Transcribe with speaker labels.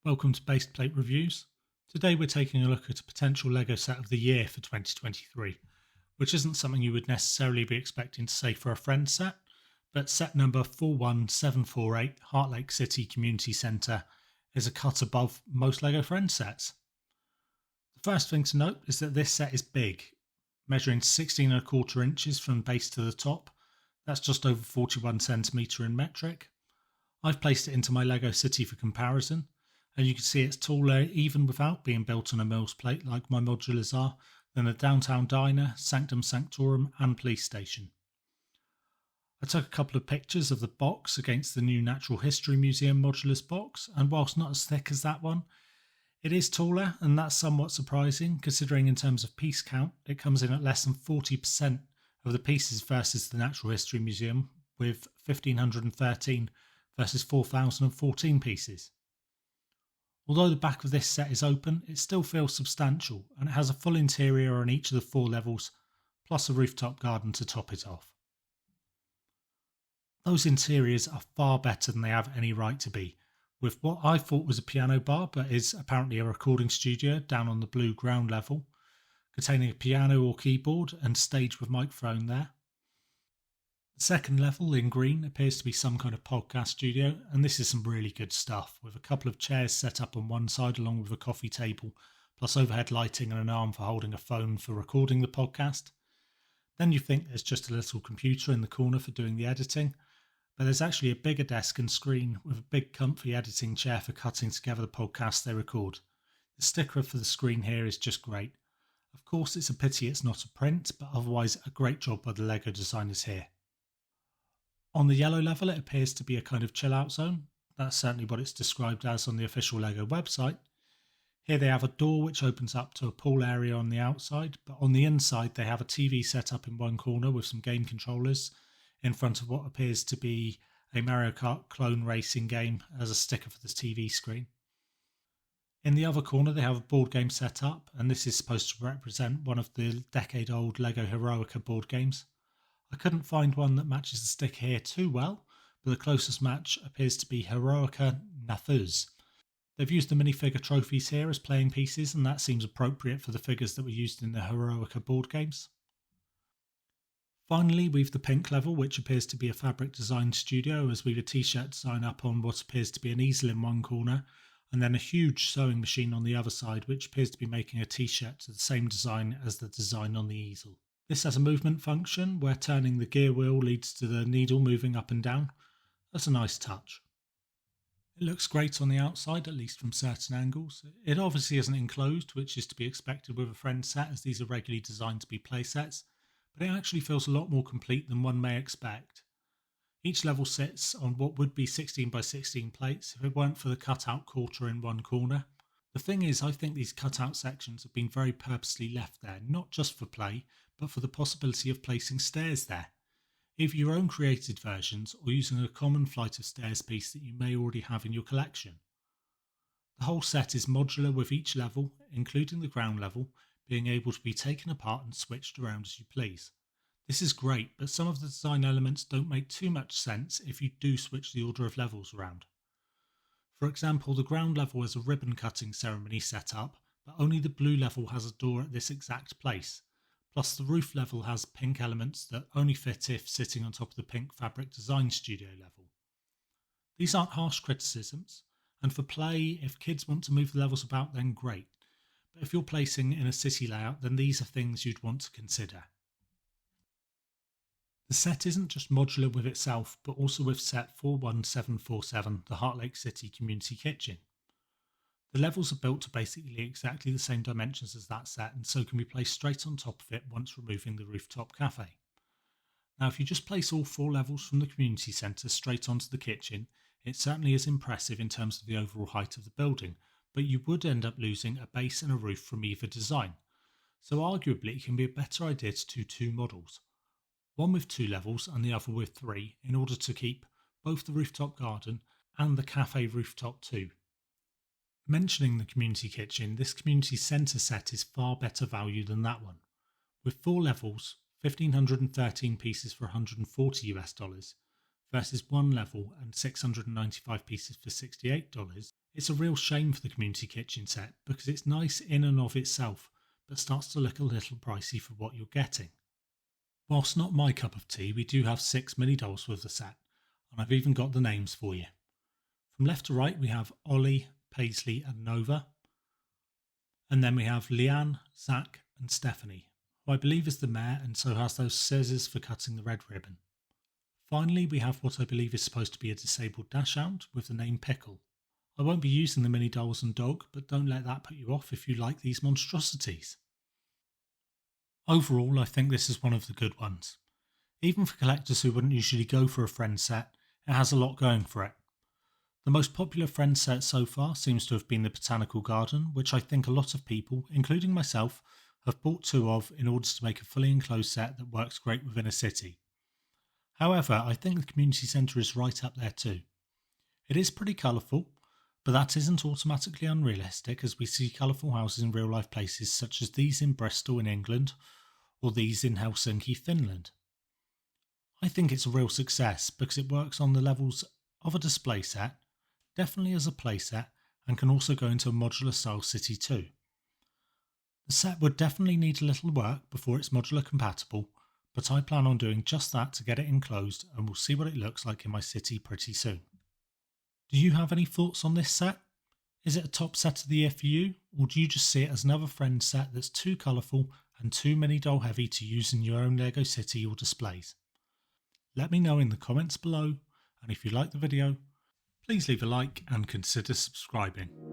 Speaker 1: Welcome to Based Plate Reviews. Today we're taking a look at a potential LEGO set of the year for 2023, which isn't something you would necessarily be expecting to say for a Friends set, but set number 41748 Heartlake City Community Center is a cut above most LEGO Friends sets. The first thing to note is that this set is big, measuring 16¼ inches from base to the top. That's just over 41 centimetre in metric. I've placed it into my LEGO City for comparison, and you can see it's taller even without being built on a Mills plate like my modulars are than the Downtown Diner, Sanctum Sanctorum and Police Station. I took a couple of pictures of the box against the new Natural History Museum modulars box, and whilst not as thick as that one, it is taller, and that's somewhat surprising considering in terms of piece count it comes in at less than 40% of the pieces versus the Natural History Museum with 1513 versus 4014 pieces. Although the back of this set is open, it still feels substantial, and it has a full interior on each of the 4 levels, plus a rooftop garden to top it off. Those interiors are far better than they have any right to be, with what I thought was a piano bar but is apparently a recording studio down on the blue ground level, containing a piano or keyboard and stage with microphone there. The second level in green appears to be some kind of podcast studio, and this is some really good stuff, with a couple of chairs set up on one side along with a coffee table, plus overhead lighting and an arm for holding a phone for recording the podcast. Then you think there's just a little computer in the corner for doing the editing, but there's actually a bigger desk and screen with a big comfy editing chair for cutting together the podcasts they record. The sticker for the screen here is just great. Of course it's a pity it's not a print, but otherwise a great job by the LEGO designers here. On the yellow level it appears to be a kind of chill out zone. That's certainly what it's described as on the official LEGO website. Here they have a door which opens up to a pool area on the outside, but on the inside they have a TV set up in one corner with some game controllers in front of what appears to be a Mario Kart clone racing game as a sticker for the TV screen. In the other corner they have a board game set up, and this is supposed to represent one of the decade-old LEGO Heroica board games. I couldn't find one that matches the sticker here too well, but the closest match appears to be Heroica Nathuz. They've used the minifigure trophies here as playing pieces, and that seems appropriate for the figures that were used in the Heroica board games. Finally, we've the pink level, which appears to be a fabric design studio, as we've a t-shirt design up on what appears to be an easel in one corner, and then a huge sewing machine on the other side, which appears to be making a t-shirt to the same design as the design on the easel. This has a movement function where turning the gear wheel leads to the needle moving up and down. That's a nice touch. It looks great on the outside, at least from certain angles. It obviously isn't enclosed, which is to be expected with a Friends set, as these are regularly designed to be play sets, but it actually feels a lot more complete than one may expect. Each level sits on what would be 16 by 16 plates if it weren't for the cutout quarter in one corner. The thing is, I think these cutout sections have been very purposely left there, not just for play, but for the possibility of placing stairs there. Either your own created versions or using a common flight of stairs piece that you may already have in your collection. The whole set is modular, with each level, including the ground level, being able to be taken apart and switched around as you please. This is great, but some of the design elements don't make too much sense if you do switch the order of levels around. For example, the ground level has a ribbon cutting ceremony set up, but only the blue level has a door at this exact place. Plus the roof level has pink elements that only fit if sitting on top of the pink fabric design studio level. These aren't harsh criticisms, and for play, if kids want to move the levels about then great, but if you're placing in a city layout then these are things you'd want to consider. The set isn't just modular with itself, but also with set 41747, the Heartlake City Community Kitchen. The levels are built to basically exactly the same dimensions as that set, and so can be placed straight on top of it once removing the rooftop cafe. Now if you just place all 4 levels from the community centre straight onto the kitchen, it certainly is impressive in terms of the overall height of the building, but you would end up losing a base and a roof from either design. So arguably it can be a better idea to do 2 models, one with 2 levels and the other with 3, in order to keep both the rooftop garden and the cafe rooftop too. Mentioning the community kitchen, this community centre set is far better value than that one. With 4 levels, 1513 pieces for $140 versus 1 level and 695 pieces for $68, It's a real shame for the community kitchen set because it's nice in and of itself, but starts to look a little pricey for what you're getting. Whilst not my cup of tea, we do have 6 mini dolls with the set, and I've even got the names for you. From left to right we have Ollie, Paisley and Nova, and then we have Leanne, Zach and Stephanie, who I believe is the mayor and so has those scissors for cutting the red ribbon. Finally we have what I believe is supposed to be a disabled dash out with the name Pickle. I won't be using the mini dolls and dog, but don't let that put you off if you like these monstrosities. Overall, I think this is one of the good ones. Even for collectors who wouldn't usually go for a friend set, it has a lot going for it. The most popular friend set so far seems to have been the Botanical Garden, which I think a lot of people, including myself, have bought 2 of in order to make a fully enclosed set that works great within a city. However, I think the community centre is right up there too. It is pretty colourful, but that isn't automatically unrealistic as we see colourful houses in real life places such as these in Bristol in England or these in Helsinki, Finland. I think it's a real success because it works on the levels of a display set, definitely as a playset, and can also go into a modular style city too. The set would definitely need a little work before it's modular compatible, but I plan on doing just that to get it enclosed and we'll see what it looks like in my city pretty soon. Do you have any thoughts on this set? Is it a top set of the year for you, or do you just see it as another friend set that's too colourful and too mini doll heavy to use in your own Lego city or displays? Let me know in the comments below, and if you like the video, please leave a like and consider subscribing.